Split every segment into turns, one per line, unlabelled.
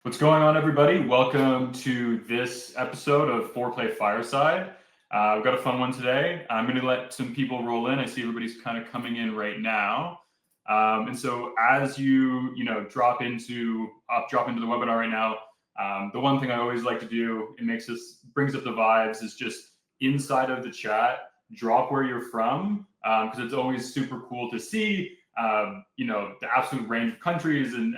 What's going on, everybody? Welcome to this episode of Foreplay Fireside. We've got a fun one today. I'm going to let some people roll in. I see everybody's kind of coming in right now. And so as you drop into the webinar right now, the one thing I always like to do, brings up the vibes, is just inside of the chat, drop where you're from, because it's always super cool to see the absolute range of countries and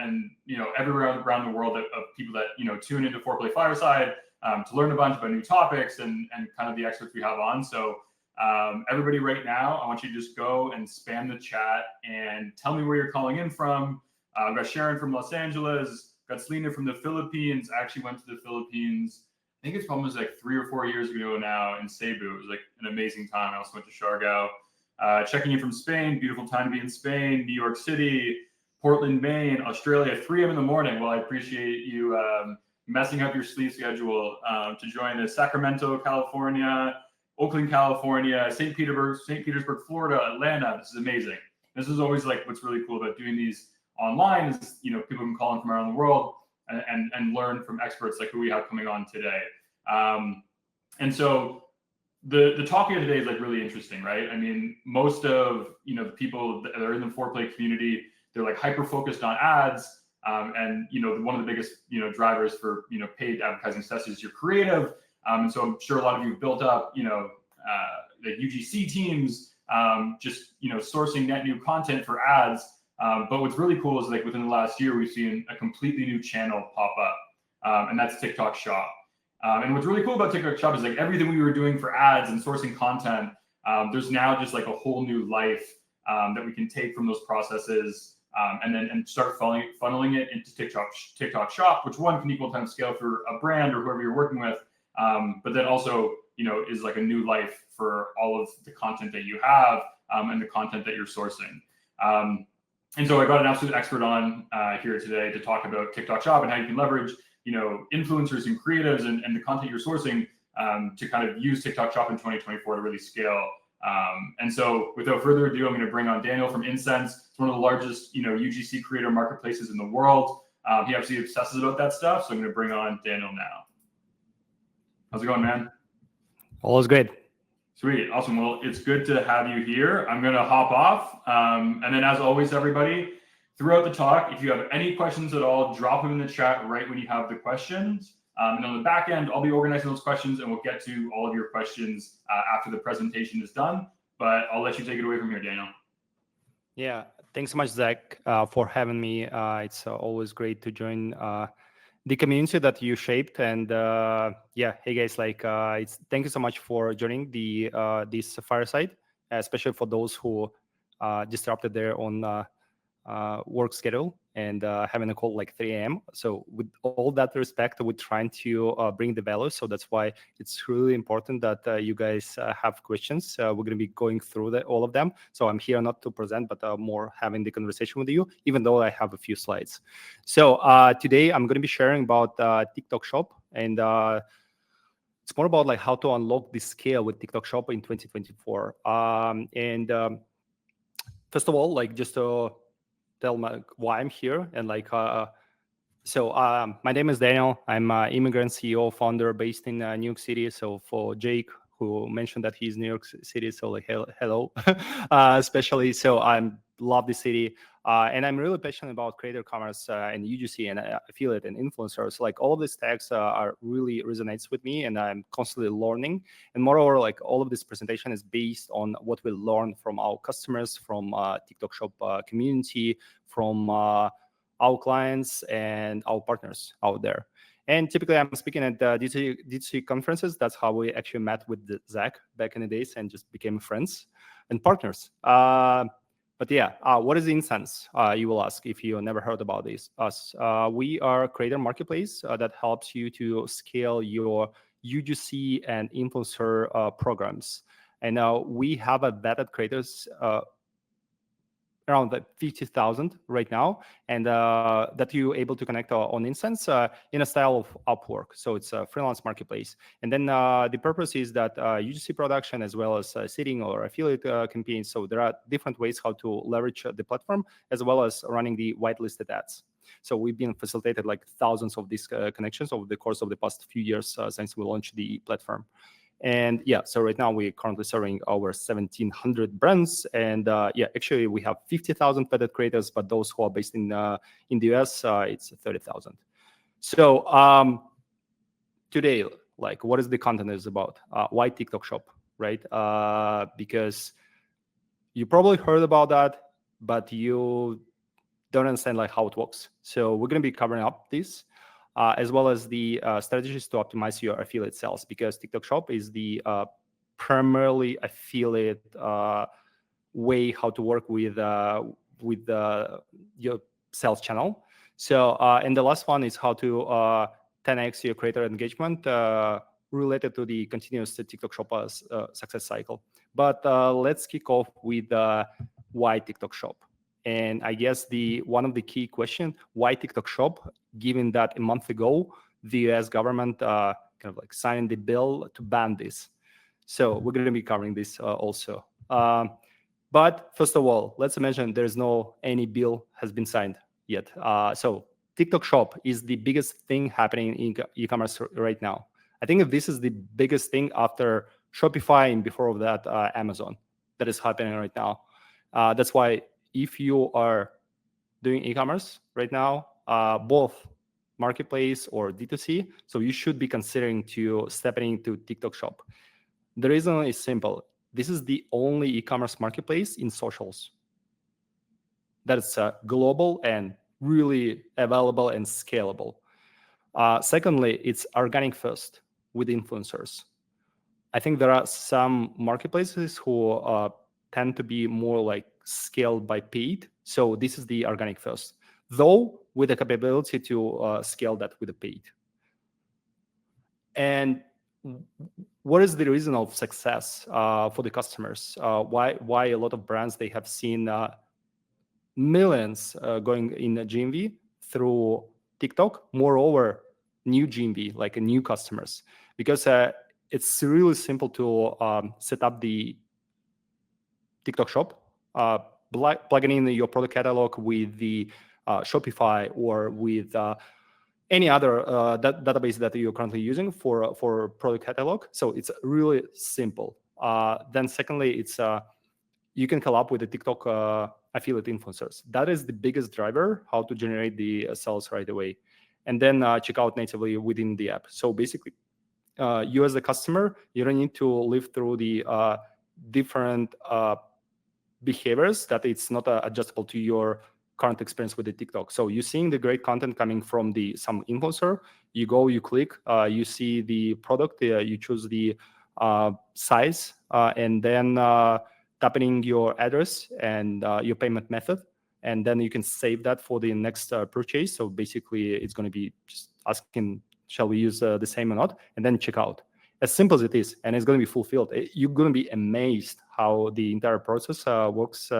everywhere around the world of people that tune into Foreplay Fireside to learn a bunch about new topics and kind of the experts we have on. So everybody right now, I want you to just go and spam the chat and tell me where you're calling in from. I've got Sharon from Los Angeles, got Selena from the Philippines. I actually went to the Philippines, I think it's almost like 3 or 4 years ago now in Cebu. It was like an amazing time. I also went to Siargao. Checking in from Spain, beautiful time to be in Spain, New York City, Portland, Maine, Australia, 3 a.m. in the morning. Well, I appreciate you messing up your sleep schedule to join us. Sacramento, California, Oakland, California, St. Petersburg, Florida, Atlanta. This is amazing. This is always like what's really cool about doing these online is, people can call in from around the world and learn from experts like who we have coming on today. And so the topic of today is like really interesting, right? I mean, most of the people that are in the Foreplay community, they're like hyper focused on ads, and one of the biggest drivers for paid advertising success is your creative. And so I'm sure a lot of you have built up the UGC teams, just sourcing net new content for ads. But what's really cool is like within the last year, we've seen a completely new channel pop up, and that's TikTok Shop. And what's really cool about TikTok Shop is like everything we were doing for ads and sourcing content, there's now just like a whole new life that we can take from those processes and start funneling it into TikTok Shop, which one can equal time scale for a brand or whoever you're working with, but then also is like a new life for all of the content that you have and the content that you're sourcing. And so I got an absolute expert on here today to talk about TikTok Shop and how you can leverage influencers and creatives and the content you're sourcing to kind of use TikTok Shop in 2024 to really scale. And so without further ado, I'm going to bring on Danil from Insense. It's one of the largest, UGC creator marketplaces in the world. He absolutely obsesses about that stuff. So I'm going to bring on Danil now. How's it going, man?
All is great.
Sweet. Awesome. Well, it's good to have you here. I'm going to hop off. And then as always, everybody, throughout the talk, if you have any questions at all, drop them in the chat right when you have the questions. And on the back end, I'll be organizing those questions and we'll get to all of your questions after the presentation is done. But I'll let you take it away from here, Daniel.
Yeah, thanks so much, Zach, for having me. It's always great to join the community that you shaped. And yeah, hey guys, thank you so much for joining this fireside, especially for those who disrupted their own work schedule and having a call like 3 a.m. So with all that respect, we're trying to bring the value. So that's why it's really important that you guys have questions. We're going to be going through all of them. So I'm here not to present, but more having the conversation with you, even though I have a few slides. So today I'm going to be sharing about TikTok Shop, and it's more about like how to unlock the scale with TikTok Shop in 2024. First of all, like just to tell why I'm here and so my name is Daniel. I'm an immigrant CEO founder based in New York City. So for Jake, who mentioned that he's New York City, so like hello, especially. So I love the city, and I'm really passionate about creator commerce and UGC and affiliate and influencers. Like all of these tags are really resonates with me, and I'm constantly learning. And moreover, like all of this presentation is based on what we learn from our customers, from TikTok Shop community, from our clients and our partners out there. And typically I'm speaking at D2C conferences. That's how we actually met with Zach back in the days and just became friends and partners. But yeah, what is Insense? You will ask if you never heard about us. We are a creator marketplace that helps you to scale your UGC and influencer programs. And we have a vetted creators around 50,000 right now, and that you're able to connect on Insense in a style of Upwork. So it's a freelance marketplace. And then the purpose is that UGC production as well as seeding or affiliate campaigns. So there are different ways how to leverage the platform as well as running the whitelisted ads. So we've been facilitated like thousands of these connections over the course of the past few years since we launched the platform. And yeah, so right now we're currently serving over 1,700 brands, and yeah, actually we have 50,000 vetted creators, but those who are based in the US, it's 30,000. So today, like, what is the content is about? Why TikTok Shop, right? Because you probably heard about that, but you don't understand like how it works. So we're going to be covering up this, as well as the strategies to optimize your affiliate sales, because TikTok Shop is the primarily affiliate way how to work with your sales channel. So and the last one is how to 10x your creator engagement related to the continuous TikTok Shop success cycle. But let's kick off with why TikTok Shop. And I guess one of the key questions, why TikTok Shop, given that a month ago, the US government kind of like signed the bill to ban this. So we're going to be covering this also. But first of all, let's imagine there's no any bill has been signed yet. So TikTok Shop is the biggest thing happening in e-commerce right now. I think this is the biggest thing after Shopify and before that Amazon that is happening right now. That's why if you are doing e-commerce right now, both marketplace or D2C, so you should be considering to stepping into TikTok Shop. The reason is simple. This is the only e-commerce marketplace in socials that is global and really available and scalable. Secondly, it's organic first with influencers. I think there are some marketplaces who tend to be more like scaled by paid. So this is the organic first, though with the capability to scale that with the paid. And what is the reason of success for the customers? Why a lot of brands, they have seen millions going in GMV through TikTok, moreover, new GMV, like new customers, because it's really simple to set up the TikTok Shop, plugging in your product catalog with the Shopify or with any other database that you're currently using for product catalog. So it's really simple. Then secondly, it's you can collab with the TikTok affiliate influencers. That is the biggest driver, how to generate the sales right away. And then check out natively within the app. So basically, you as a customer, you don't need to live through the different behaviors that it's not adjustable to your current experience with the TikTok. So you're seeing the great content coming from some influencer. You go, you click, you see the product, you choose the size, and then tapping your address and your payment method, and then you can save that for the next purchase. So basically, it's going to be just asking, shall we use the same or not, and then check out. As simple as it is, and it's going to be fulfilled. You're going to be amazed how the entire process works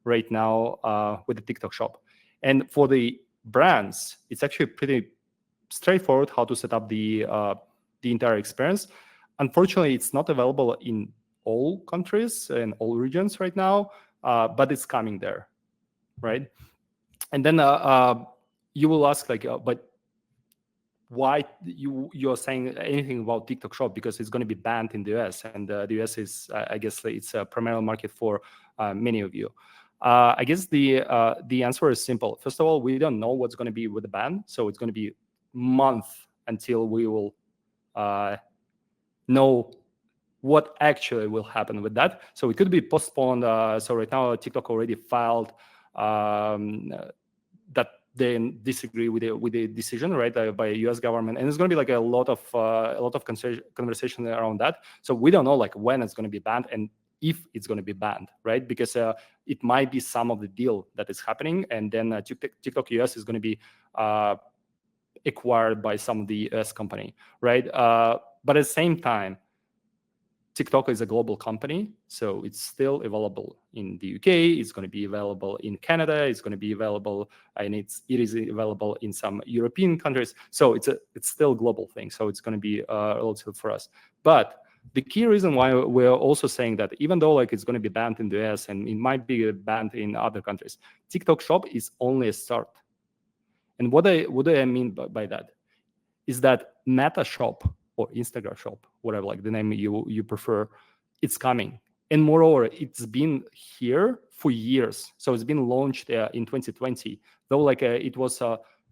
right now with the TikTok Shop. And for the brands, it's actually pretty straightforward how to set up the entire experience. Unfortunately, it's not available in all countries and all regions right now, but it's coming there, right? And then you will ask, like, but why you're saying anything about TikTok Shop? Because it's going to be banned in the US, and the US is, I guess, it's a primary market for many of you. I guess the answer is simple. First of all, we don't know what's going to be with the ban, so it's going to be month until we will know what actually will happen with that. So it could be postponed. So right now, TikTok already filed that they disagree with the decision, right, by U.S. government, and it's going to be like a lot of conversation around that. So we don't know like when it's going to be banned and if it's going to be banned, right? Because it might be some of the deal that is happening, and then TikTok US is going to be acquired by some of the US company, right? But at the same time, TikTok is a global company, so it's still available in the UK. It's going to be available in Canada. It's going to be available, and it is available in some European countries. So it's still a global thing. So it's going to be relative for us. But the key reason why we're also saying that, even though like it's going to be banned in the US and it might be banned in other countries, TikTok Shop is only a start. And what do I mean by that is that Meta Shop or Instagram Shop, whatever like the name you prefer, it's coming. And moreover, it's been here for years. So it's been launched in 2020, though like it was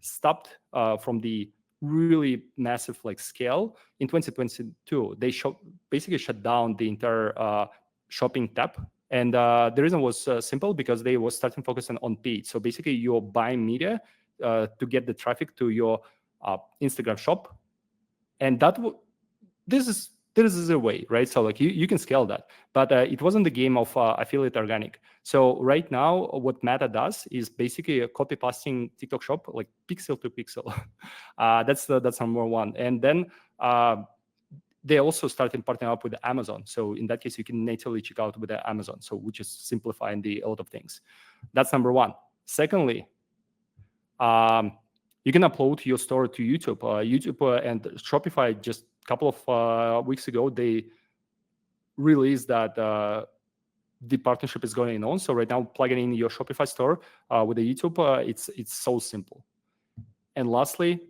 stopped from the really massive like scale in 2022. They basically shut down the entire shopping tab. And the reason was simple, because they were starting focusing on paid. So basically you're buying media to get the traffic to your Instagram shop. And this is a way, right? So like you can scale that, but it wasn't the game of affiliate organic. So right now, what Meta does is basically copy pasting TikTok Shop like pixel to pixel. That's number one. And then they also started partnering up with Amazon. So in that case, you can natively check out with Amazon. So which is simplifying a lot of things. That's number one. Secondly, you can upload your store to YouTube. YouTube and Shopify just a couple of weeks ago, they released that the partnership is going on. So right now, plugging in your Shopify store with the YouTube, it's so simple. And lastly,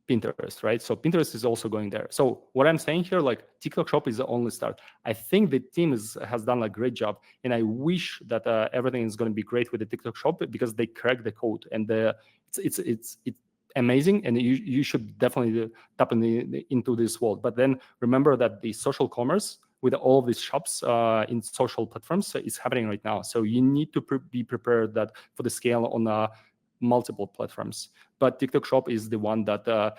Pinterest, right? So Pinterest is also going there. So what I'm saying here, like TikTok Shop is the only start. I think the team has done a great job, and I wish that everything is going to be great with the TikTok Shop, because they cracked the code, and it's amazing, and you should definitely tap into this world. But then remember that the social commerce with all of these shops in social platforms is happening right now. So you need to be prepared that for the scale on multiple platforms. But TikTok Shop is the one that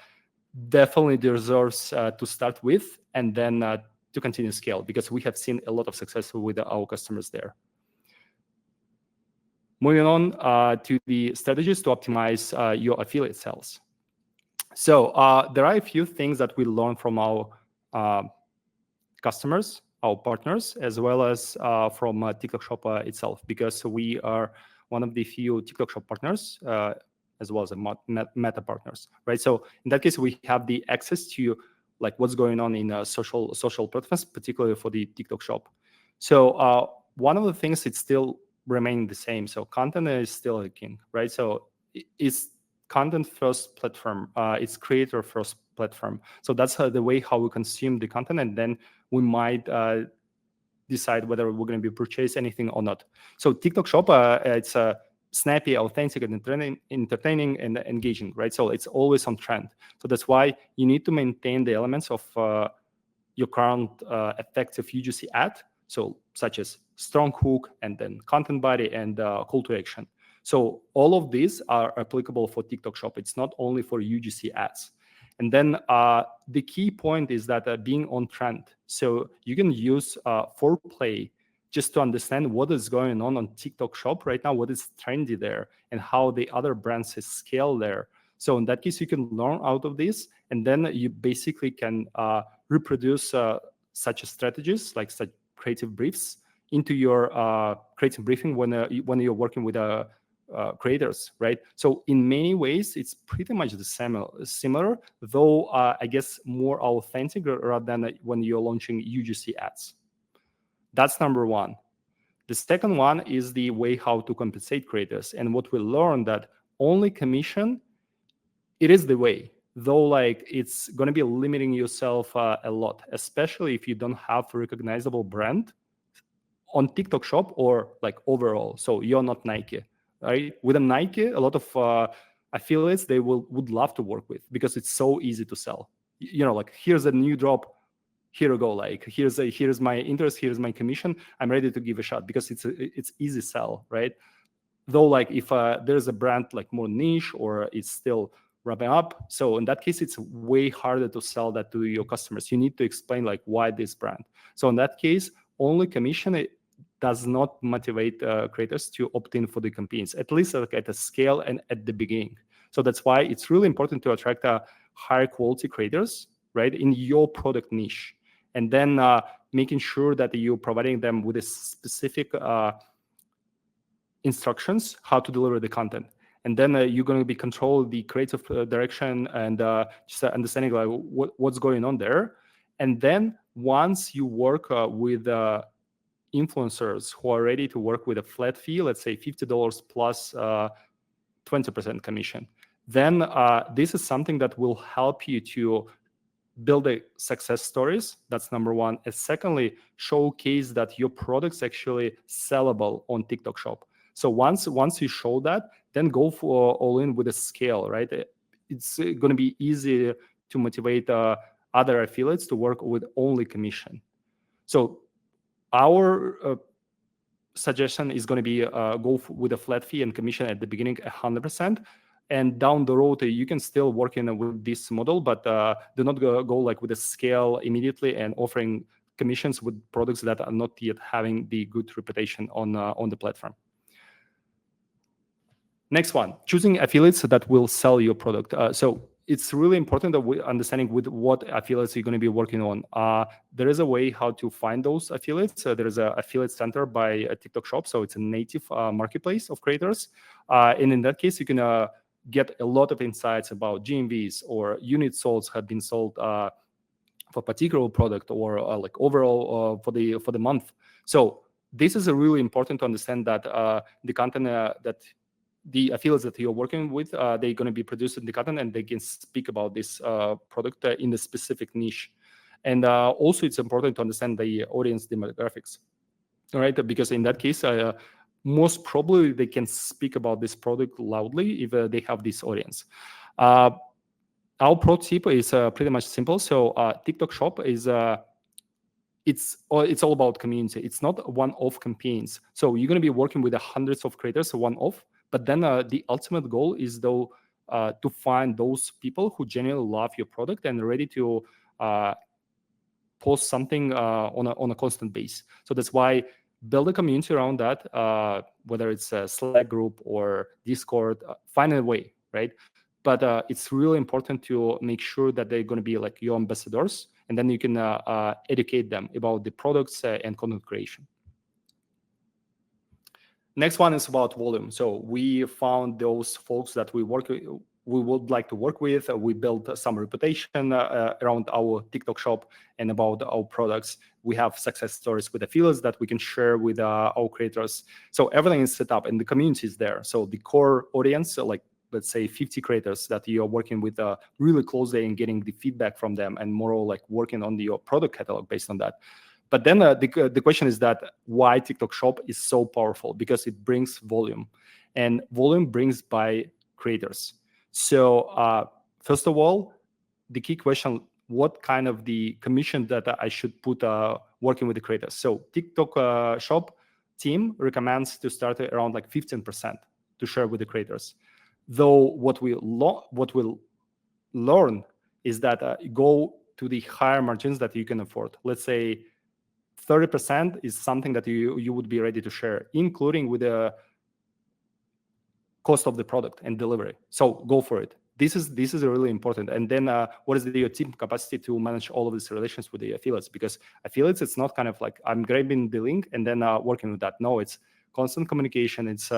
definitely deserves to start with, and then to continue scale, because we have seen a lot of success with our customers there. Moving on to the strategies to optimize your affiliate sales. So there are a few things that we learned from our customers, our partners, as well as from TikTok Shop itself, because we are one of the few TikTok Shop partners, as well as Meta partners, right? So in that case, we have the access to like what's going on in social platforms, particularly for the TikTok Shop. So one of the things, it's still remaining the same. So content is still a king, right? So it's content first platform. It's creator first platform. So that's the way how we consume the content, and then we might decide whether we're going to be purchase anything or not. So TikTok Shop, it's snappy, authentic, and entertaining and engaging, right? So it's always on trend. So that's why you need to maintain the elements of your current effective UGC ad, so such as strong hook, and then content body, and call to action. So all of these are applicable for TikTok Shop. It's not only for UGC ads. And then the key point is that being on trend. So you can use foreplay just to understand what is going on TikTok Shop right now, what is trendy there, and how the other brands scale there. So in that case, you can learn out of this, and then you basically can reproduce such strategies, like such creative briefs, into your creative briefing when you're working with creators, right? So in many ways, it's pretty much the similar, though I guess more authentic rather than when you're launching UGC ads. That's number one. The second one is the way how to compensate creators. And what we learned that only commission, it is the way, though like it's going to be limiting yourself a lot, especially if you don't have a recognizable brand on TikTok Shop or like overall. So you're not Nike, right? With a Nike, a lot of affiliates, they would love to work with, because it's so easy to sell. You know, like here's a new drop, here you go, like here's my interest, here's my commission, I'm ready to give a shot, because it's easy sell, right? Though like if there's a brand like more niche, or it's still wrapping up, so in that case it's way harder to sell that to your customers. You need to explain like why this brand. So in that case, only commission, it does not motivate creators to opt in for the campaigns, at least like at a scale and at the beginning. So that's why it's really important to attract higher quality creators, right, in your product niche, and then making sure that you're providing them with a specific instructions how to deliver the content. And then you're going to be control the creative direction, and just understanding like what's going on there. And then once you work with influencers who are ready to work with a flat fee, let's say $50 plus 20% commission, then this is something that will help you to build a success stories. That's number one. And secondly, showcase that your product's actually sellable on TikTok Shop. So once you show that, then go for all in with a scale, right? It's going to be easy to motivate other affiliates to work with only commission. So our suggestion is going to be go with a flat fee and commission at the beginning 100%. And down the road, you can still work with this model, but do not go like with a scale immediately and offering commissions with products that are not yet having the good reputation on the platform. Next one, choosing affiliates that will sell your product. So it's really important that we understanding with what affiliates you're going to be working on. There is a way how to find those affiliates. There is an affiliate center by TikTok Shop, so it's a native marketplace of creators. And in that case, you can get a lot of insights about GMVs or units sold have been sold for particular product or like overall for the month. So this is a really important to understand that the content that the affiliates that you're working with, they're going to be producing the content and they can speak about this product in the specific niche. And also it's important to understand the audience demographics, all right? Because in that case, most probably they can speak about this product loudly if they have this audience. Our pro tip is pretty much simple. So TikTok Shop is it's all about community. It's not one-off campaigns. So you're going to be working with hundreds of creators one-off, but then the ultimate goal is though to find those people who genuinely love your product and are ready to post something on a constant base. So that's why build a community around that, whether it's a Slack group or Discord, find a way, right? But it's really important to make sure that they're going to be like your ambassadors, and then you can educate them about the products and content creation. Next one is about volume. So we found those folks that we would like to work with. We built some reputation around our TikTok Shop and about our products. We have success stories with affiliates that we can share with our creators. So everything is set up and the community is there. So the core audience, like let's say 50 creators that you're working with really closely and getting the feedback from them and more like working on your product catalog based on that. But then the question is that why TikTok Shop is so powerful? Because it brings volume, and volume brings by creators. So first of all, the key question, what kind of the commission that I should put working with the creators? So TikTok Shop team recommends to start around like 15% to share with the creators. Though what we'll learn is that go to the higher margins that you can afford. Let's say 30% is something that you would be ready to share, including with the cost of the product and delivery. So go for it. This is really important. And then what is your team capacity to manage all of these relations with the affiliates? Because affiliates, it's not kind of like I'm grabbing the link and then working with that. No, it's constant communication. It's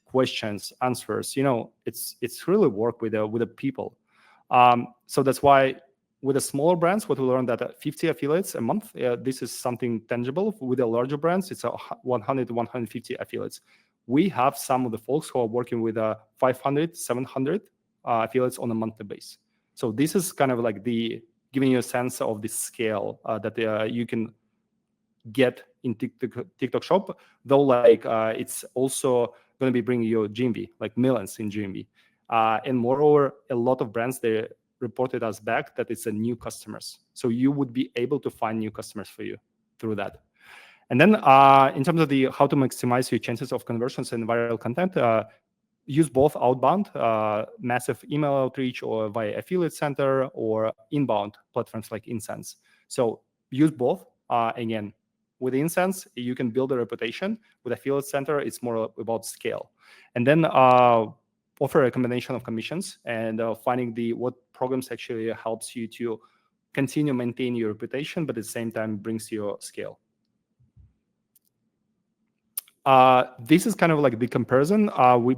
questions, answers. It's really work with the people. So that's why with the smaller brands, what we learned that 50 affiliates a month, this is something tangible. With the larger brands, it's 100 to 150 affiliates. We have some of the folks who are working with 500, 700 affiliates on a monthly basis. So this is kind of like giving you a sense of the scale that you can get in TikTok Shop, though like it's also going to be bringing you GMV, like millions in GMV. And moreover, a lot of brands, they reported us back that it's a new customers. So you would be able to find new customers for you through that. And then in terms of how to maximize your chances of conversions and viral content, use both outbound, massive email outreach or via affiliate center or inbound platforms like Insense. So use both. Again, with Insense, you can build a reputation. With affiliate center, it's more about scale. And then offer a combination of commissions and finding what programs actually helps you to continue maintain your reputation, but at the same time brings you scale. This is kind of like the comparison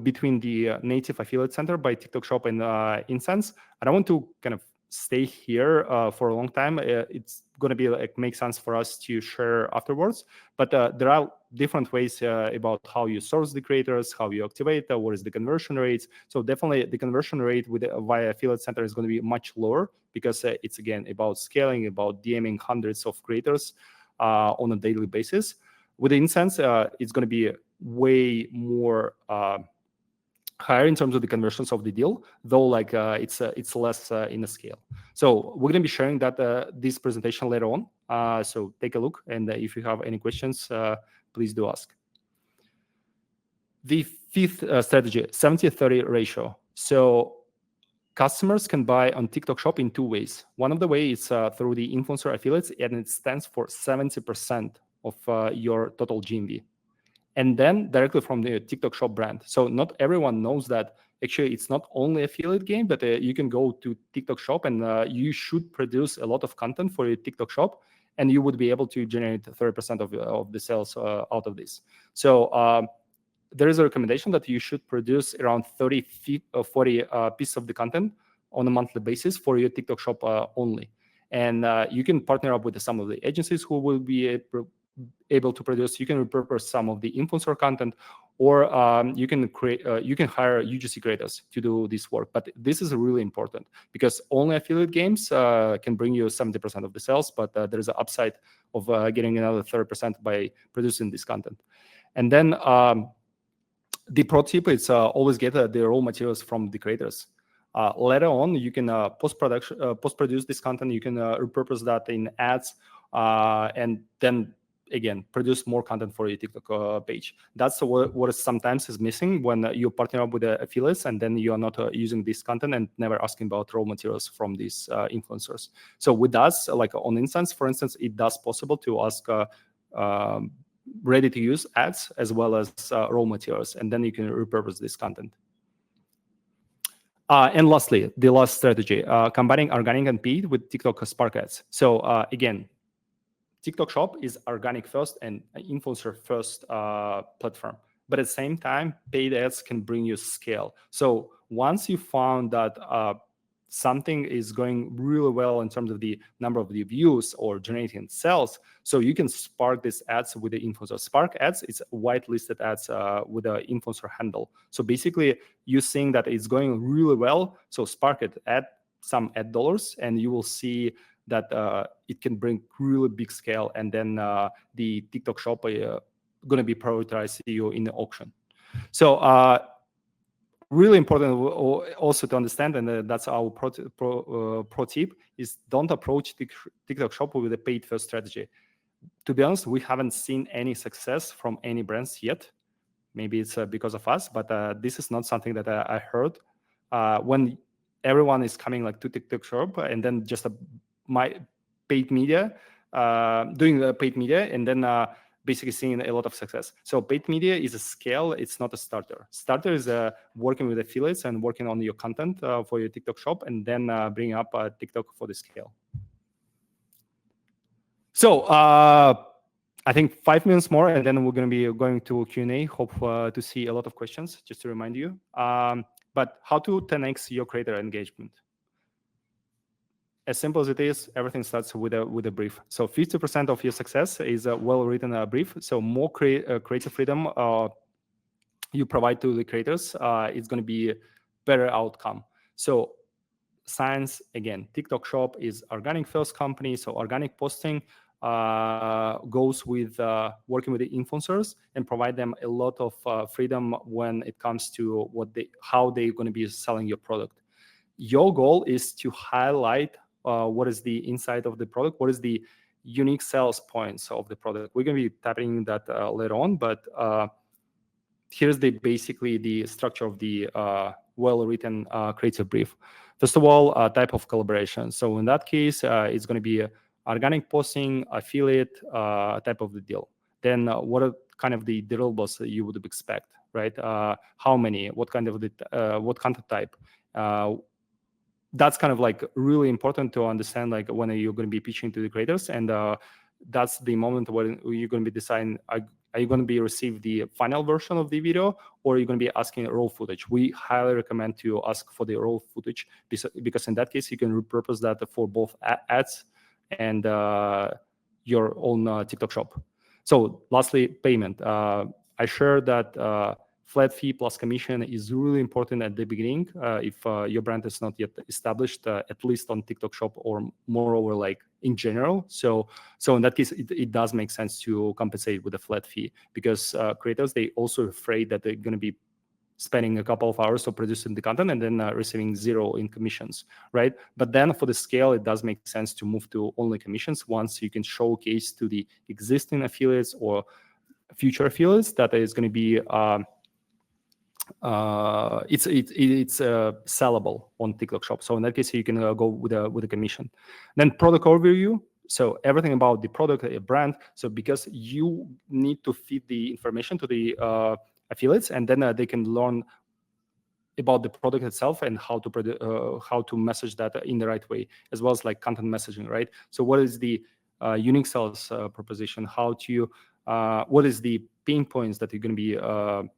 between the native affiliate center by TikTok Shop and Insense. I don't want to kind of stay here for a long time, it's going to be like make sense for us to share afterwards. But there are different ways about how you source the creators, how you activate, what is the conversion rates. So definitely the conversion rate with via affiliate center is going to be much lower, because it's again about scaling, about DMing hundreds of creators on a daily basis. With Insense, it's going to be way more higher in terms of the conversions of the deal, though like it's less in the scale. So we're going to be sharing that this presentation later on. So take a look, and if you have any questions, please do ask. The fifth strategy, 70-30 ratio. So customers can buy on TikTok Shop in two ways. One of the ways is through the influencer affiliates, and it stands for 70% of your total GMV. And then directly from the TikTok Shop brand. So not everyone knows that actually it's not only affiliate game, but you can go to TikTok Shop and you should produce a lot of content for your TikTok Shop, and you would be able to generate 30% of the sales out of this. So there is a recommendation that you should produce around 40 pieces of the content on a monthly basis for your TikTok Shop only. And you can partner up with some of the agencies who will be able to produce. You can repurpose some of the influencer content, or you can hire UGC creators to do this work. But this is really important, because only affiliate games can bring you 70% of the sales, but there is an upside of getting another 30% by producing this content. And then the pro tip is always get the raw materials from the creators. Later on, you can post-produce this content. You can repurpose that in ads, and then again produce more content for your TikTok page. That's what sometimes is missing when you partner up with the affiliates, and then you are not using this content and never asking about raw materials from these influencers. So with us, like on Insense, for instance, it does possible to ask ready-to-use ads as well as raw materials, and then you can repurpose this content. And lastly, the last strategy, combining organic and paid with TikTok Spark ads. So again, TikTok Shop is organic first and influencer first platform. But at the same time, paid ads can bring you scale. So once you found that something is going really well in terms of the number of the views or generating sales, so you can spark these ads with the influencer. Spark ads is whitelisted ads with the influencer handle. So basically, you're seeing that it's going really well. So spark it, add some ad dollars, and you will see that it can bring really big scale, and then the TikTok Shop going to be prioritized you in the auction. So really important also to understand, and that's our pro tip, is don't approach TikTok Shop with a paid first strategy. To be honest, we haven't seen any success from any brands yet. Maybe it's because of us, but this is not something that I heard. When everyone is coming like to TikTok Shop and then just my paid media, doing the paid media, and then basically seeing a lot of success. So paid media is a scale, it's not a starter. Starter is working with affiliates and working on your content for your TikTok Shop, and then bring up TikTok for the scale. So I think 5 minutes more, and then we're going to be going to Q&A. Hope to see a lot of questions, just to remind you. But how to 10x your creator engagement? As simple as it is, everything starts with a brief. So 50% of your success is a well-written brief. So more creative freedom you provide to the creators, it's going to be a better outcome. So science, again, TikTok Shop is organic first company. So organic posting goes with working with the influencers and provide them a lot of freedom when it comes to how they're going to be selling your product. Your goal is to highlight what is the inside of the product, what is the unique sales points of the product. We're going to be tapping that later on, but here's basically the structure of the well-written creative brief. First of all, type of collaboration. So in that case, it's going to be organic posting, affiliate type of the deal. Then what are kind of the deliverables that you would expect, right? How many? What kind of what content type? That's kind of like really important to understand, like when you're going to be pitching to the creators, and that's the moment when you're going to be deciding, Are you going to be receive the final version of the video, or are you going to be asking raw footage? We highly recommend to ask for the raw footage because in that case, you can repurpose that for both ads and your own TikTok shop. So lastly, payment. I share that flat fee plus commission is really important at the beginning if your brand is not yet established, at least on TikTok shop or moreover like in general. So in that case, it does make sense to compensate with a flat fee because creators, they also afraid that they're going to be spending a couple of hours of producing the content and then receiving zero in commissions, right? But then for the scale, it does make sense to move to only commissions once you can showcase to the existing affiliates or future affiliates that is going to be it's sellable on TikTok shop. So in that case, you can go with a commission. Then product overview. So everything about the product, a brand. So because you need to feed the information to the affiliates, and then they can learn about the product itself and how to message that in the right way, as well as like content messaging, right? So what is the unique sales proposition? How to what is the pain points that you're going to be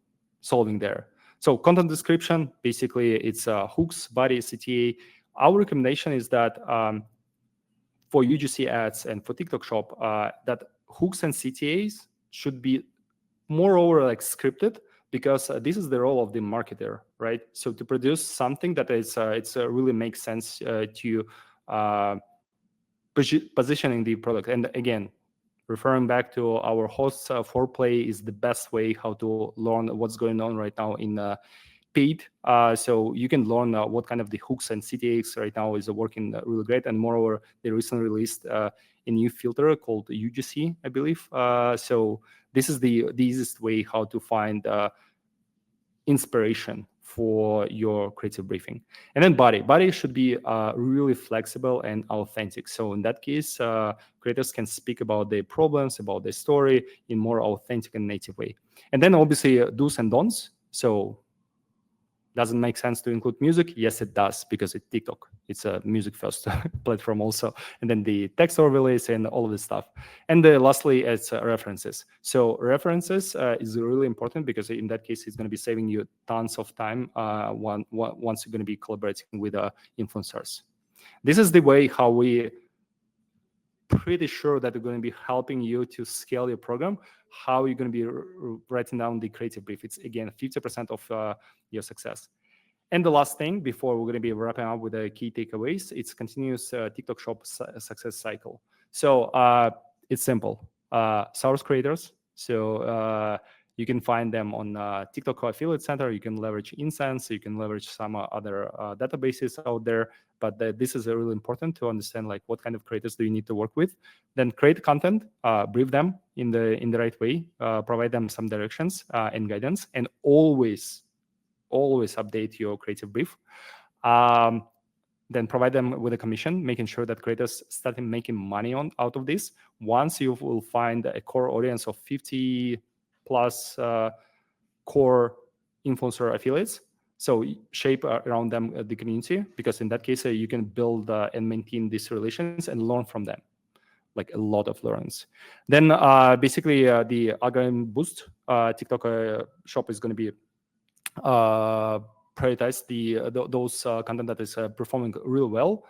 solving there? So content description, basically it's hooks, body, CTA. Our recommendation is that for UGC ads and for TikTok shop, that hooks and CTAs should be moreover like scripted, because this is the role of the marketer, right? So to produce something that is really makes sense to positioning the product. And again, referring back to our hosts, foreplay is the best way how to learn what's going on right now in paid. So you can learn what kind of the hooks and CTAs right now is working really great. And moreover, they recently released a new filter called UGC, I believe. So this is the easiest way how to find inspiration for your creative briefing. And then body should be really flexible and authentic. So in that case, creators can speak about their problems, about their story in more authentic and native way. And then obviously do's and don'ts. So doesn't make sense to include music? Yes, it does, because it's TikTok. It's a music first platform also. And then the text overlays and all of this stuff. And lastly, it's references. So references is really important, because in that case, it's going to be saving you tons of time once you're going to be collaborating with influencers. This is the way how we pretty sure that they're going to be helping you to scale your program, how you're going to be writing down the creative brief. It's, again, 50% of your success. And the last thing, before we're going to be wrapping up with the key takeaways, it's continuous TikTok shop success cycle. So it's simple. Source creators. So you can find them on TikTok Affiliate Center. You can leverage Insense. You can leverage some other databases out there. But this is really important to understand, like, what kind of creators do you need to work with. Then create content, brief them in the right way, provide them some directions and guidance, and always update your creative brief. Then provide them with a commission, making sure that creators start making money out of this. Once you will find a core audience of 50 plus core influencer affiliates, so shape around them the community, because in that case, you can build and maintain these relations and learn from them, like a lot of learns. Then basically the algorithm boost, TikTok shop is going to be prioritize those content that is performing real well.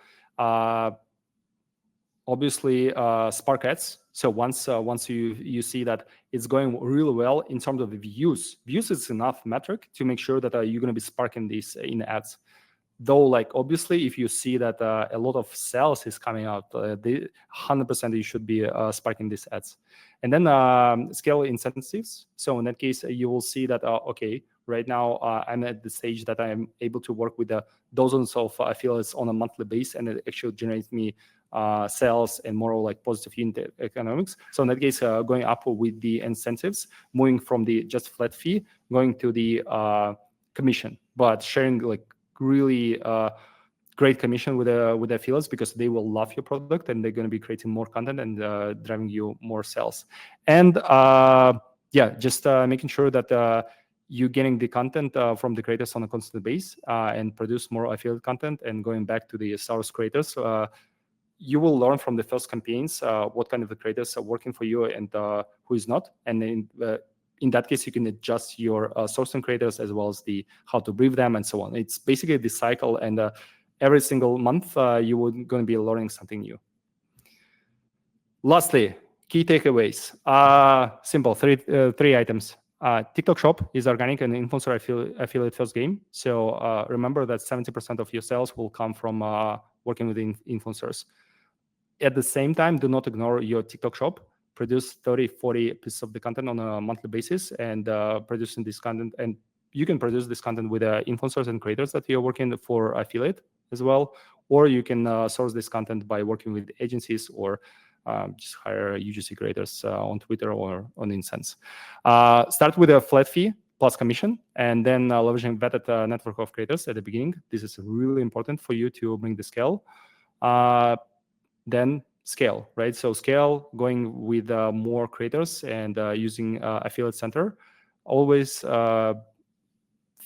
Obviously, Spark ads. So once you see that it's going really well in terms of the views is enough metric to make sure that you're going to be sparking these in ads. Though, like, obviously, if you see that a lot of sales is coming out, 100% you should be sparking these ads. And then scale incentives. So in that case, you will see that, okay, right now I'm at the stage that I'm able to work with dozens of affiliates on a monthly basis, and it actually generates me sales and more like positive unit economics. So in that case, going up with the incentives, moving from the just flat fee, going to the commission, but sharing like really great commission with the affiliates, because they will love your product and they're going to be creating more content and driving you more sales. And yeah, just making sure that you're getting the content from the creators on a constant basis and produce more affiliate content. And going back to the source creators, you will learn from the first campaigns what kind of the creators are working for you and who is not. And in that case, you can adjust your sourcing creators as well as the how to brief them and so on. It's basically the cycle, and every single month you are going to be learning something new. Lastly, key takeaways. Simple, three items. TikTok Shop is organic and influencer affiliate first game. So remember that 70% of your sales will come from working with influencers. At the same time, do not ignore your TikTok Shop. Produce 30, 40 pieces of the content on a monthly basis, and producing this content. And you can produce this content with influencers and creators that you're working for affiliate as well. Or you can source this content by working with agencies or just hire UGC creators on Twitter or on Insense. Start with a flat fee plus commission, and then leveraging vetted network of creators at the beginning. This is really important for you to bring the scale. Then scale, right? So scale, going with more creators and using affiliate center. Always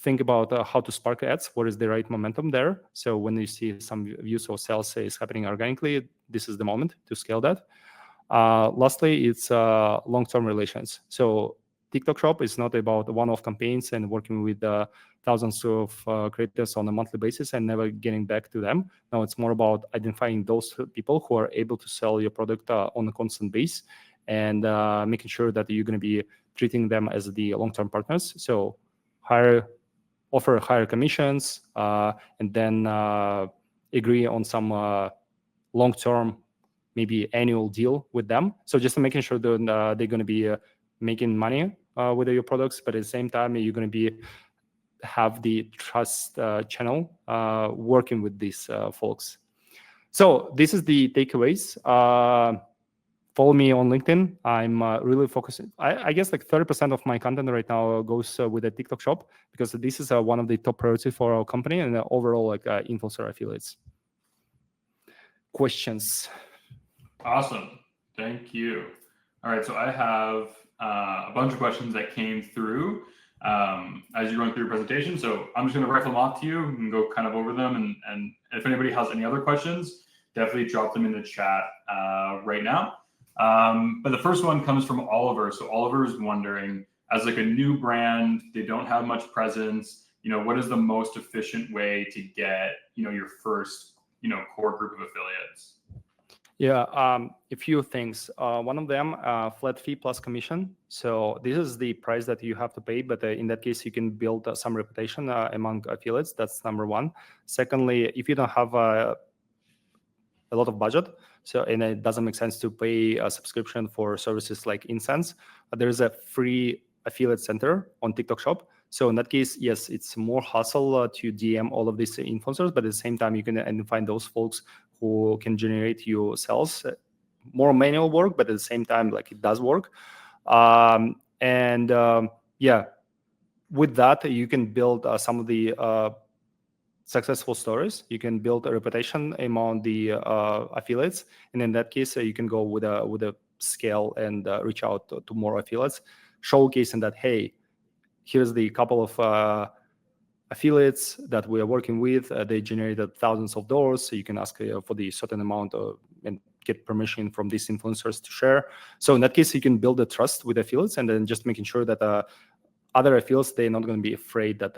think about how to spark ads. What is the right momentum there? So when you see some views or sales is happening organically, this is the moment to scale that. Lastly, it's long-term relations. So TikTok Shop is not about one-off campaigns and working with thousands of creators on a monthly basis and never getting back to them. No, it's more about identifying those people who are able to sell your product on a constant base and making sure that you're going to be treating them as the long-term partners. So offer higher commissions, and then agree on some long-term, maybe annual deal with them. So just making sure that they're going to be making money with your products, but at the same time, you're going to have the trust channel working with these folks. So this is the takeaways. Follow me on LinkedIn. I'm really focusing. I guess like 30% of my content right now goes with the TikTok Shop, because this is one of the top priorities for our company and overall like influencer affiliates. Questions?
Awesome. Thank you. All right. So I have a bunch of questions that came through as you're going through your presentation. So I'm just going to rifle them off to you and go kind of over them. And if anybody has any other questions, definitely drop them in the chat right now. But the first one comes from Oliver. So Oliver is wondering, as like a new brand, they don't have much presence. What is the most efficient way to get, your first, core group of affiliates?
Yeah, a few things. One of them, flat fee plus commission. So this is the price that you have to pay, but in that case, you can build some reputation among affiliates. That's number one. Secondly, if you don't have a lot of budget, and it doesn't make sense to pay a subscription for services like Insense, there is a free affiliate center on TikTok Shop. So in that case, yes, it's more hustle to DM all of these influencers, but at the same time, you can identify those folks who can generate you sales. More manual work, but at the same time, like it does work. Yeah, with that, you can build some of the successful stories. You can build a reputation among the affiliates, and in that case, you can go with a scale and reach out to more affiliates, showcasing that, hey, here's the couple of affiliates that we are working with. They generated thousands of dollars. So you can ask for the certain amount and get permission from these influencers to share. So in that case, you can build a trust with affiliates, and then just making sure that other affiliates, they're not going to be afraid that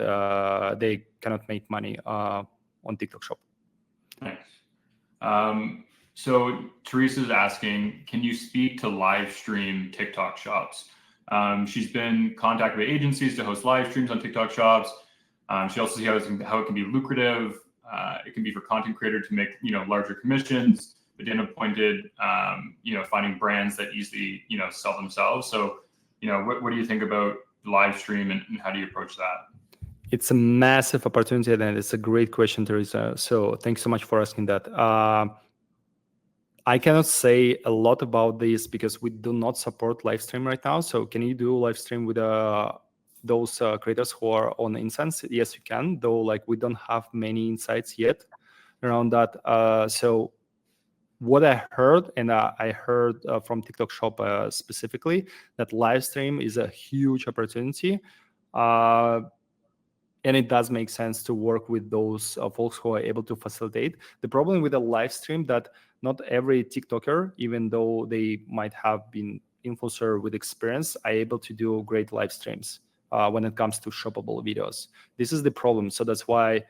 they cannot make money on TikTok Shop.
Thanks. So Teresa's asking, can you speak to live stream TikTok shops? She's been contacted by agencies to host live streams on TikTok shops. She also sees how it can be lucrative. It can be for content creator to make larger commissions. But Danil pointed, finding brands that easily sell themselves. So what do you think about live stream and how do you approach that?
It's a massive opportunity, and it's a great question, Teresa. So thanks so much for asking that. I cannot say a lot about this because we do not support live stream right now. So can you do live stream with those creators who are on Insense? Yes, you can, though like we don't have many insights yet around that. So what I heard, and I heard from TikTok Shop specifically, that live stream is a huge opportunity. and it does make sense to work with those folks who are able to facilitate. The problem with a live stream that not every TikToker, even though they might have been influencer with experience, are able to do great live streams when it comes to shoppable videos. This is the problem. So that's why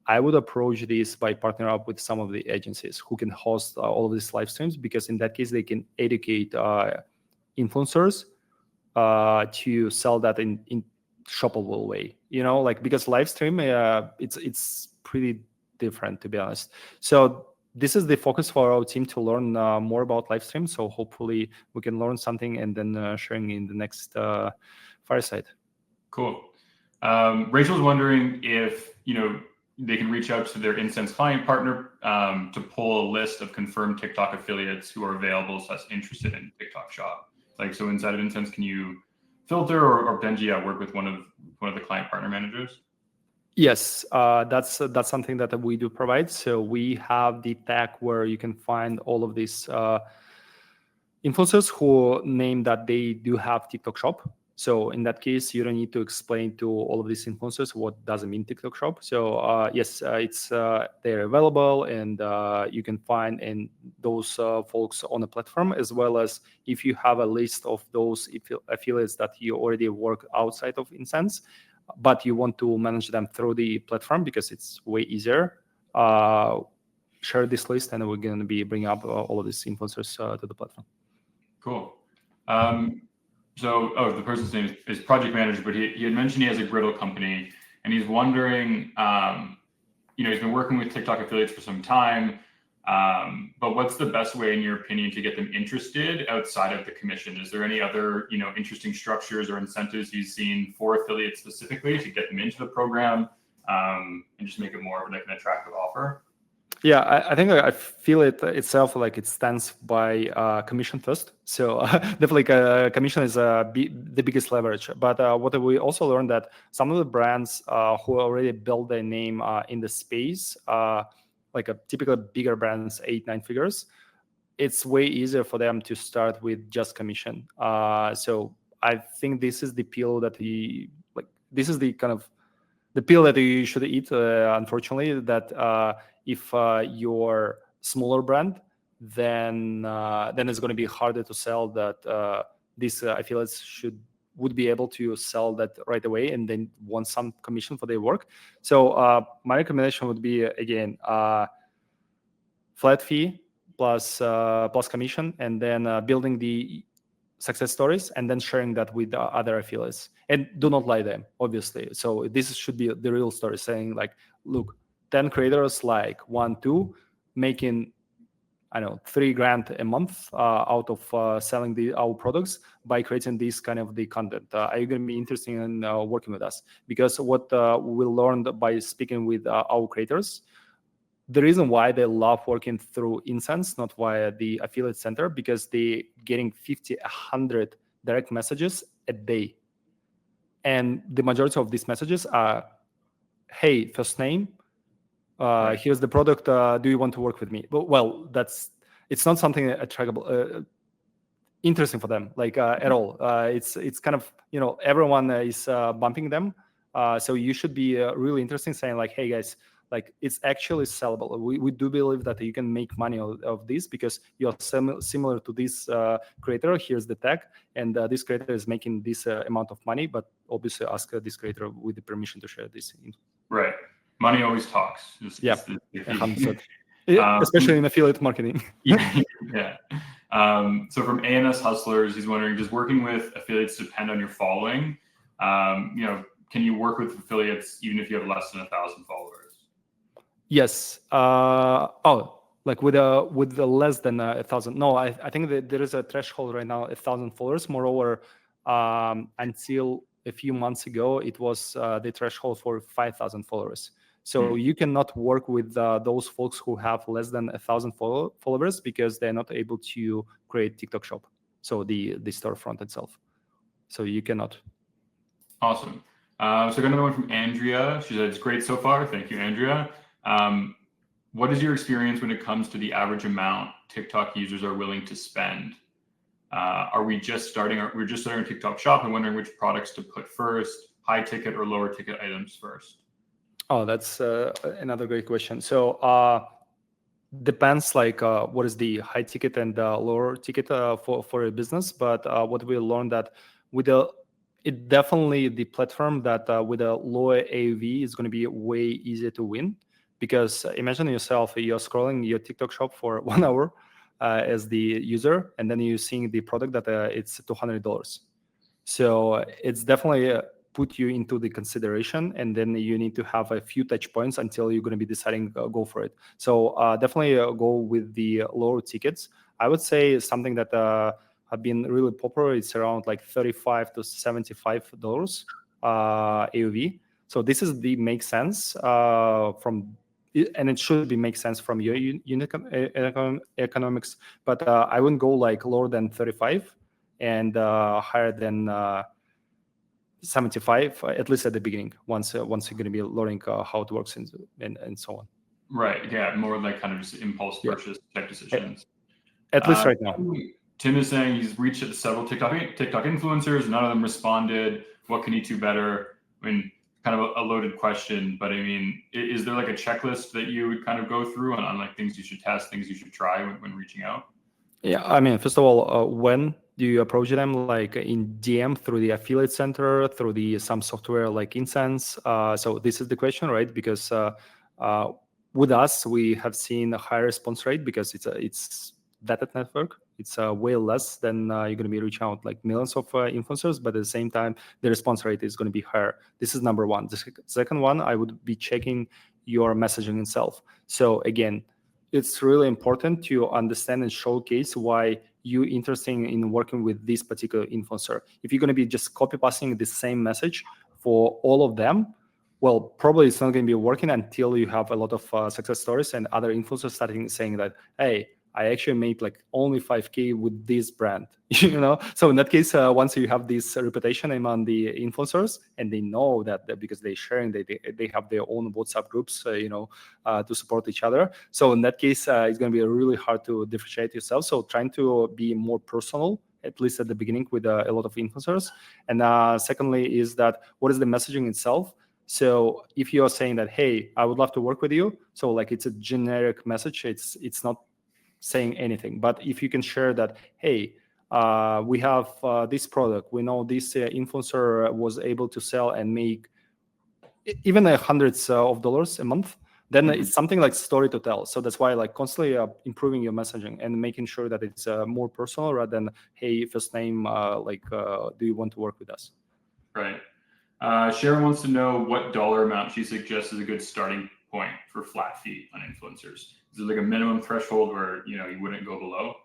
I would approach this by partnering up with some of the agencies who can host all of these live streams, because in that case, they can educate influencers to sell that in shoppable way, like, because live stream, it's pretty different, to be honest. So this is the focus for our team, to learn more about live stream. So hopefully we can learn something and then sharing in the next fireside.
Cool. Rachel's wondering if, they can reach out to their Insense client partner to pull a list of confirmed TikTok affiliates who are available, so that's interested in TikTok Shop. Like, so inside of Insense, can you filter or potentially work with one of the client partner managers?
Yes, that's something that we do provide. So we have the tag where you can find all of these influencers who name that they do have TikTok Shop. So in that case, you don't need to explain to all of these influencers what does it mean TikTok Shop. So yes, it's they're available, and you can find in those folks on the platform, as well as if you have a list of those affiliates that you already work outside of Insense, but you want to manage them through the platform because it's way easier. Share this list, and we're going to be bringing up all of these influencers to the platform.
Cool. So, the person's name is project manager, but he had mentioned he has a griddle company, and he's wondering, he's been working with TikTok affiliates for some time, but what's the best way, in your opinion, to get them interested outside of the commission? Is there any other, interesting structures or incentives he's seen for affiliates specifically to get them into the program and just make it more of like an attractive offer?
Yeah, I think I feel it itself like it stands by commission first. So definitely commission is the biggest leverage. But what we also learned that some of the brands who already built their name in the space, like a typical bigger brands, 8-9 figures, it's way easier for them to start with just commission. So I think this is the pill that this is the kind of the pill that you should eat, unfortunately, that if you're smaller brand, then it's going to be harder to sell that these affiliates would be able to sell that right away and then want some commission for their work. So my recommendation would be, again, flat fee plus commission, and then building the success stories, and then sharing that with other affiliates. And do not lie them, obviously. So this should be the real story, saying like, look, 10 creators, like 1-2, making, I don't know, $3,000 a month out of selling our products by creating this kind of the content. Are you going to be interested in working with us? Because what we learned by speaking with our creators, the reason why they love working through Insense, not via the affiliate center, because they're getting 50, 100 direct messages a day. And the majority of these messages are, hey, first name, right. Here's the product, do you want to work with me? Well, it's not something attractable, interesting for them, like at all. It's kind of, everyone is bumping them. So you should be really interesting, saying like, hey guys, like it's actually sellable. We do believe that you can make money of this because you're similar to this creator. Here's the tag, and this creator is making this amount of money, but obviously ask this creator with the permission to share this.
Right. Money always talks.
Yeah, 100%. Especially in affiliate marketing.
Yeah. So from ANS Hustlers, he's wondering, does working with affiliates depend on your following? Can you work with affiliates even if you have less than 1,000 followers?
Yes. Like with the less than 1,000. No, I think that there is a threshold right now, 1,000 followers. Moreover, until a few months ago, it was the threshold for 5,000 followers. So you cannot work with those folks who have less than 1,000 followers because they're not able to create TikTok Shop, so the storefront itself. So you cannot.
Awesome. So I got another one from Andrea. She said, it's great so far. Thank you, Andrea. What is your experience when it comes to the average amount TikTok users are willing to spend? We're just starting our TikTok Shop and wondering which products to put first. high ticket or lower ticket items first?
Oh, that's another great question. So depends like what is the high ticket and lower ticket for a business. But what we learned that with it definitely the platform that with a lower AOV is going to be way easier to win, because imagine yourself, you're scrolling your TikTok shop for 1 hour as the user, and then you're seeing the product that it's $200. So it's definitely put you into the consideration, and then you need to have a few touch points until you're going to be deciding go for it. So definitely go with the lower tickets. I would say something that have been really popular. It's around like $35 to $75 AOV. So this is the make sense from, and it should be make sense from your unit economics. But I wouldn't go like lower than 35 and higher than 75, at least at the beginning, once you're going to be learning how it works and so on.
Right. Yeah. More like kind of just impulse purchase type decisions.
At least right now.
Tim is saying he's reached out to several TikTok influencers. None of them responded. What can he do better? I mean, kind of a loaded question, but I mean, is there like a checklist that you would kind of go through on like things you should test, things you should try when reaching out?
Yeah, I mean, first of all, when do you approach them? Like in DM, through the affiliate center, through the some software like Insense? So this is the question, right? Because with us, we have seen a higher response rate because it's vetted network. It's way less than you're going to be reaching out like millions of influencers, but at the same time, the response rate is going to be higher. This is number one. The second one, I would be checking your messaging itself. So again, it's really important to understand and showcase why you're interested in working with this particular influencer. If you're going to be just copy pasting the same message for all of them, well, probably it's not going to be working until you have a lot of success stories and other influencers starting saying that, hey, I actually made like only 5K with this brand, So in that case, once you have this reputation among the influencers, and they know that because they're sharing, they have their own WhatsApp groups, to support each other. So in that case, it's going to be really hard to differentiate yourself. So trying to be more personal, at least at the beginning, with a lot of influencers. And secondly is that what is the messaging itself? So if you're saying that, hey, I would love to work with you, so like it's a generic message, it's not saying anything. But if you can share that, hey, we have this product, we know this influencer was able to sell and make even hundreds of dollars a month, then it's something like story to tell. So that's why like constantly improving your messaging and making sure that it's more personal rather than, hey, first name, do you want to work with us?
Right. Sharon wants to know what dollar amount she suggests is a good starting point for flat fee on influencers. Is it like a minimum threshold where you wouldn't go below?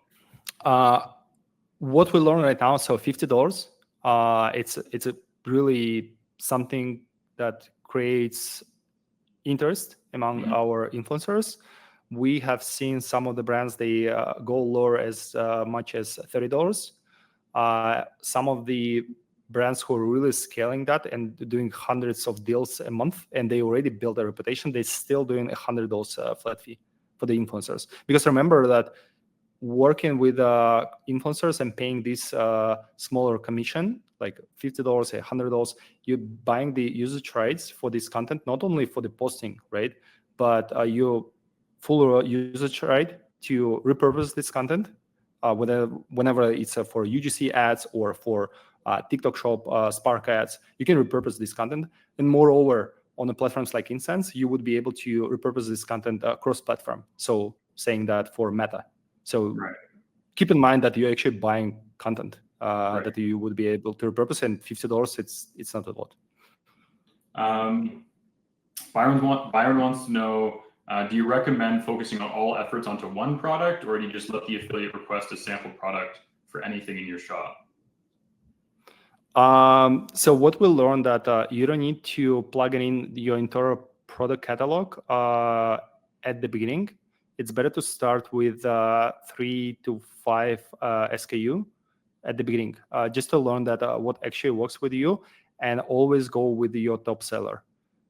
What we learn right now, so $50. It's a really something that creates interest among our influencers. We have seen some of the brands, they go lower as much as $30. Some of the brands who are really scaling that and doing hundreds of deals a month, and they already built a reputation, they're still doing $100 flat fee for the influencers. Because remember that working with influencers and paying this smaller commission, like $50, $100, you're buying the usage rights for this content, not only for the posting, right? But you full usage right to repurpose this content, whenever it's for UGC ads or for TikTok Shop, Spark ads, you can repurpose this content. And moreover, on the platforms like Insense, you would be able to repurpose this content cross-platform. So saying that for Meta. So keep in mind that you're actually buying content that you would be able to repurpose, and $50, it's not a lot.
Byron wants to know, do you recommend focusing on all efforts onto one product, or do you just let the affiliate request a sample product for anything in your shop?
So what we learned that you don't need to plug in your entire product catalog at the beginning. It's better to start with 3 to 5 SKU at the beginning, just to learn that what actually works with you, and always go with your top seller.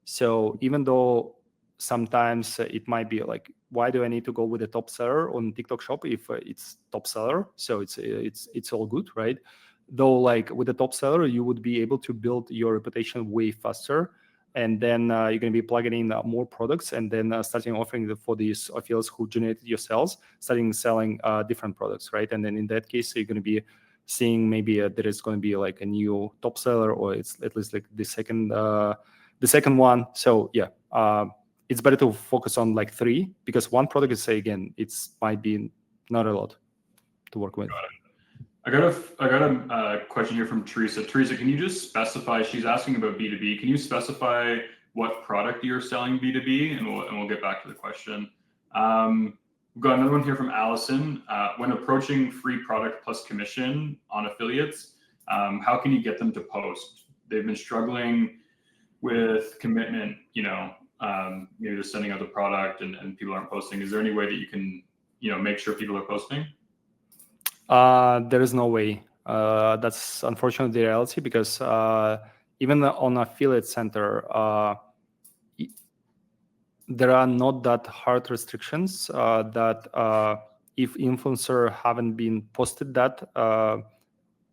So even though sometimes it might be like, why do I need to go with the top seller on TikTok Shop if it's top seller? So it's all good, right? though like with the top seller, you would be able to build your reputation way faster. And then you're going to be plugging in more products, and then starting offering for these affiliates who generated your sales, starting selling different products, right? And then in that case, you're going to be seeing maybe there is going to be like a new top seller, or it's at least like the second one. So yeah, it's better to focus on like 3, because one product is, say again, it's might be not a lot to work with.
I got a question here from Teresa. Teresa, can you just specify? She's asking about B2B. Can you specify what product you're selling B2B, and we'll get back to the question. We've got another one here from Allison. When approaching free product plus commission on affiliates, how can you get them to post? They've been struggling with commitment. Maybe they're sending out the product and people aren't posting. Is there any way that you can make sure people are posting?
There is no way. That's unfortunately the reality, because even on Affiliate Center, there are not that hard restrictions that if influencer haven't been posted that,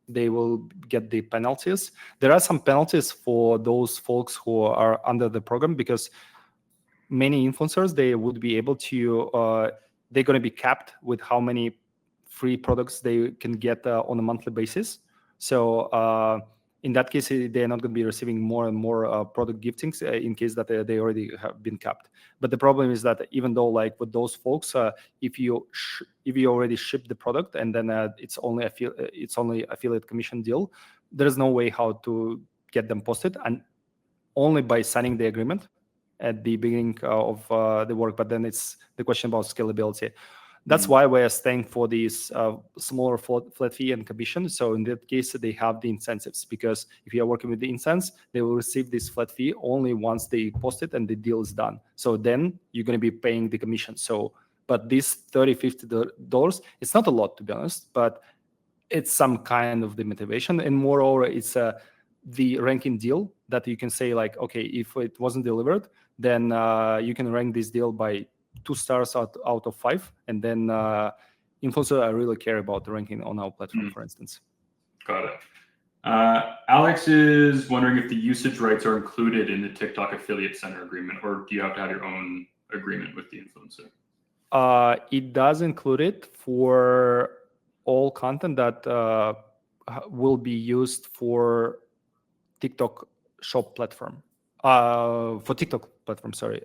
they will get the penalties. There are some penalties for those folks who are under the program, because many influencers, they would be able to, they're going to be capped with how many free products they can get on a monthly basis. So in that case, they're not going to be receiving more and more product giftings in case that they already have been capped. But the problem is that even though like with those folks, if you already ship the product and then it's only affiliate commission deal, there is no way how to get them posted, and only by signing the agreement at the beginning of the work. But then it's the question about scalability. That's why we're staying for these smaller flat fee and commission. So in that case, they have the incentives, because if you are working with the Insense, they will receive this flat fee only once they post it and the deal is done. So then you're going to be paying the commission. So, but this $30-$50, it's not a lot, to be honest, but it's some kind of the motivation. And moreover, it's the ranking deal that you can say like, okay, if it wasn't delivered, then you can rank this deal by 2 stars out of 5, and then influencers I really care about the ranking on our platform, for instance.
Got it. Alex is wondering if the usage rights are included in the TikTok Affiliate Center agreement, or do you have to have your own agreement with the influencer?
It does include it for all content that will be used for TikTok Shop platform. For TikTok platform, sorry,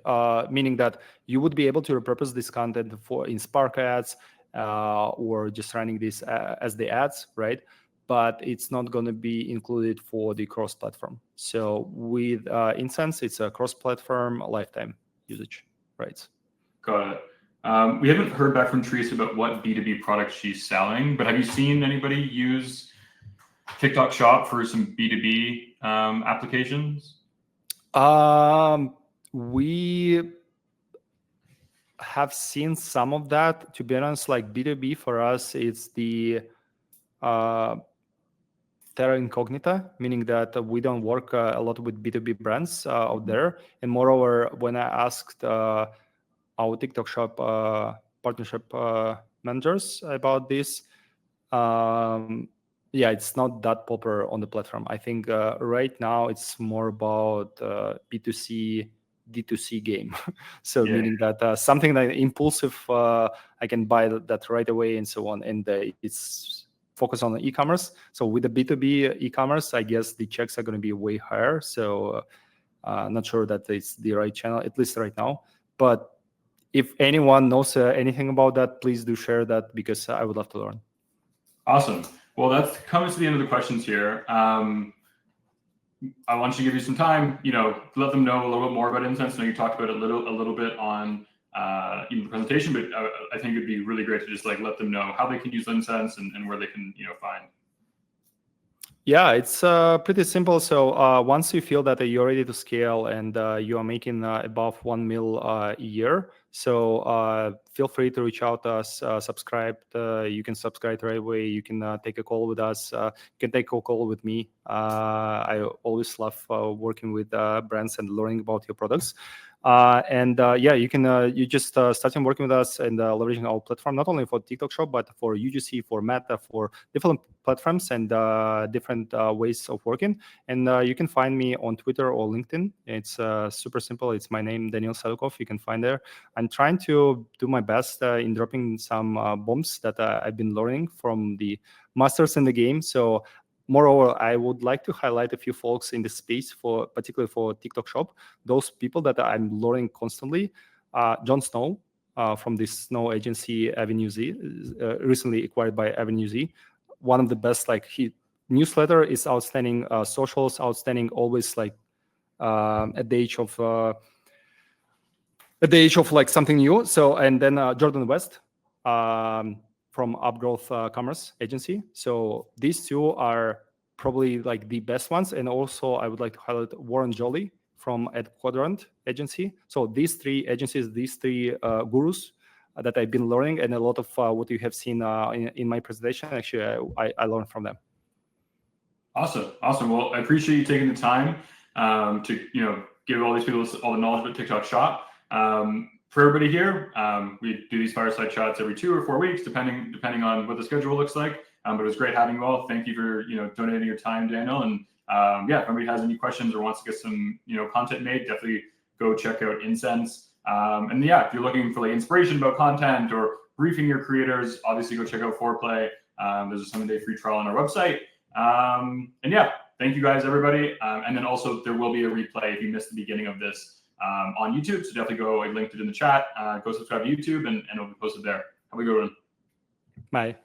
meaning that you would be able to repurpose this content in Spark ads or just running this as the ads, right? But it's not going to be included for the cross-platform. So with Insense, it's a cross-platform lifetime usage, right?
Got it. We haven't heard back from Teresa about what B2B products she's selling, but have you seen anybody use TikTok Shop for some B2B applications?
We have seen some of that. To be honest, like B2B for us, it's the terra incognita, meaning that we don't work a lot with B2B brands out there. And moreover, when I asked our TikTok Shop partnership managers about this, yeah, it's not that popular on the platform. I think right now it's more about B2C, D2C game. So yeah. Meaning that something like impulsive, I can buy that right away and so on. And it's focused on the e-commerce. So with the B2B e-commerce, I guess the checks are going to be way higher. So not sure that it's the right channel, at least right now. But if anyone knows anything about that, please do share that, because I would love to learn.
Awesome. Well, that's coming to the end of the questions here. I want you to give you some time, let them know a little bit more about Insense. I know you talked about it a little bit on the presentation, but I think it'd be really great to just like let them know how they can use Insense and where they can find.
Yeah, it's pretty simple. So once you feel that you're ready to scale and you are making above 1 mil a year, so feel free to reach out to us, subscribe. You can subscribe right away. You can take a call with us. You can take a call with me. I always love working with brands and learning about your products. Yeah, you can you just starting working with us and leveraging our platform not only for TikTok Shop but for UGC, for Meta, for different platforms and different ways of working. And you can find me on Twitter or LinkedIn. It's super simple. It's my name, Danil Sadukov. You can find there. I'm trying to do my best in dropping some bombs that I've been learning from the masters in the game. So moreover, I would like to highlight a few folks in the space, for particularly for TikTok Shop. Those people that I'm learning constantly. Jon Snow from this Snow agency, Avenue Z, recently acquired by Avenue Z. One of the best, like newsletter is outstanding, socials outstanding, always like at the age of like something new. So, and then Jordan West from Upgrowth Commerce Agency. So these two are probably like the best ones. And also I would like to highlight Warren Jolly from Ed Quadrant Agency. So these three agencies, these three gurus that I've been learning, and a lot of what you have seen in my presentation, actually, I learned from them.
Awesome. Well, I appreciate you taking the time to give all these people all the knowledge about TikTok Shop. For everybody here, we do these fireside chats every 2 or 4 weeks, depending on what the schedule looks like. But it was great having you all. Thank you for donating your time, Danil. And yeah, if anybody has any questions or wants to get some content made, definitely go check out Insense. And yeah, if you're looking for like inspiration about content or briefing your creators, obviously go check out Foreplay. There's a 7-day free trial on our website. And yeah, thank you guys, everybody. And then also there will be a replay if you missed the beginning of this on YouTube. So definitely go, I linked it in the chat. Go subscribe to YouTube and it'll be posted there. Have a good one.
Bye.